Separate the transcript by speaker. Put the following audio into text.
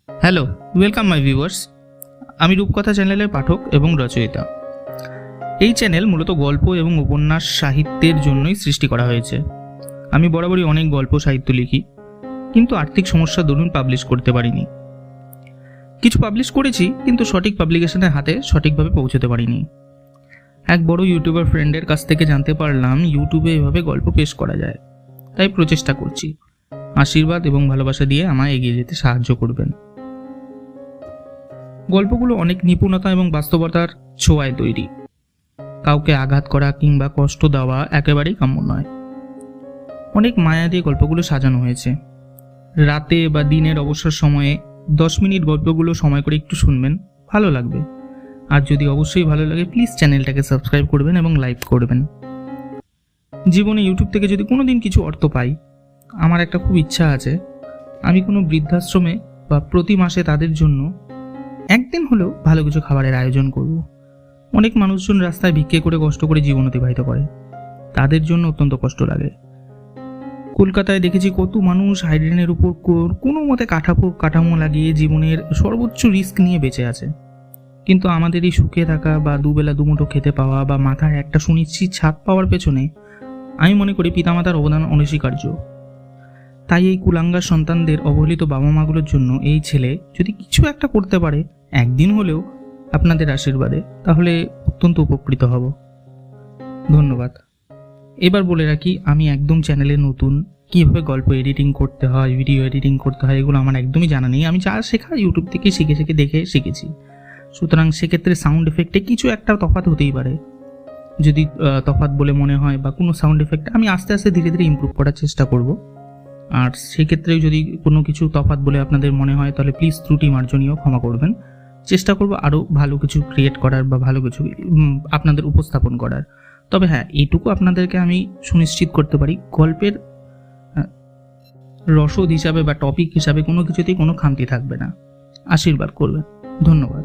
Speaker 1: Hello, welcome my viewers. আমি রূপকথা চ্যানেলের পাঠক এবং রচয়িতা। এই চ্যানেল মূলত গল্প এবং উপন্যাস সাহিত্যের জন্যই সৃষ্টি করা হয়েছে। আমি বরাবরই অনেক গল্প সাহিত্য লিখি, কিন্তু আর্থিক সমস্যার দরুন পাবলিশ করতে পারিনি। কিছু পাবলিশ করেছি, কিন্তু সঠিক পাবলিকেশনের হাতে সঠিকভাবে পৌঁছতে পারিনি। এক বড় ইউটিউবার ফ্রেন্ডের কাছ থেকে জানতে পারলাম ইউটিউবে এভাবে গল্প পেশ করা যায়, তাই প্রচেষ্টা করছি। আশীর্বাদ এবং ভালোবাসা দিয়ে আমায় এগিয়ে যেতে সাহায্য করবেন। গল্পগুলো অনেক নিপুণতা এবং বাস্তবতার ছোঁয়ায় তৈরি। কাউকে আঘাত করা কিংবা কষ্ট দেওয়া একেবারেই কাম্য নয়। অনেক মায়া দিয়ে গল্পগুলো সাজানো হয়েছে। রাতে বা দিনের অবসর সময়ে 10 মিনিট গল্পগুলো সময় করে একটু শুনবেন, ভালো লাগবে। আর যদি অবশ্যই ভালো লাগে, প্লিজ চ্যানেলটাকে সাবস্ক্রাইব করবেন এবং লাইক করবেন। জীবনে ইউটিউব থেকে যদি কোনো দিন কিছু অর্থ পাই, আমার একটা খুব ইচ্ছা আছে, আমি কোনো বৃদ্ধাশ্রমে বা প্রতি মাসে তাদের জন্য একদিন হলেও ভালো কিছু খাবারের আয়োজন করব। অনেক মানুষজন রাস্তায় ভিক্ষে করে কষ্ট করে জীবন অতিবাহিত করে, তাদের জন্য অত্যন্ত কষ্ট লাগে। কলকাতায় দেখেছি কত মানুষ হাইড্রেনের উপর কোনো মতে কাঠামো লাগিয়ে জীবনের সর্বোচ্চ রিস্ক নিয়ে বেঁচে আছে। কিন্তু আমাদের এই সুখে থাকা বা দুবেলা দুমুঠো খেতে পাওয়া বা মাথায় একটা সুনিশ্চিত ছাদ পাওয়ার পেছনে আমি মনে করি পিতামাতার অবদান অনস্বীকার্য। তাই এই কুলাঙ্গার সন্তানদের অবহেলিত বাবা মাগুলোর জন্য এই ছেলে যদি কিছু একটা করতে পারে একদিন হলেও আপনাদের আশীর্বাদে, তাহলে অত্যন্ত উপকৃত হব। ধন্যবাদ। এবার বলে রাখি, আমি একদম চ্যানেলে নতুন। কীভাবে গল্প এডিটিং করতে হয়, ভিডিও এডিটিং করতে হয়, এগুলো আমার একদমই জানা নেই। আমি যা শেখা ইউটিউব থেকে দেখে শিখেছি। সুতরাং সেক্ষেত্রে সাউন্ড এফেক্টে কিছু একটা তফাৎ হতেই পারে। যদি তফাৎ বলে মনে হয় বা কোনো সাউন্ড এফেক্ট, আমি আস্তে আস্তে ধীরে ধীরে ইমপ্রুভ করার চেষ্টা করব। আর সেক্ষেত্রেও যদি কোনো কিছু তফাৎ বলে আপনাদের মনে হয়, তাহলে প্লিজ ত্রুটি মার্জনীয় ক্ষমা করবেন। চেষ্টা করব আরও ভালো কিছু ক্রিয়েট করার বা ভালো কিছু আপনাদের উপস্থাপন করার। তবে হ্যাঁ, এইটুকু আপনাদেরকে আমি সুনিশ্চিত করতে পারি, গল্পের রসদ হিসাবে বা টপিক হিসাবে কোনো কিছুতেই কোনো খামতি থাকবে না। আশীর্বাদ করবেন। ধন্যবাদ।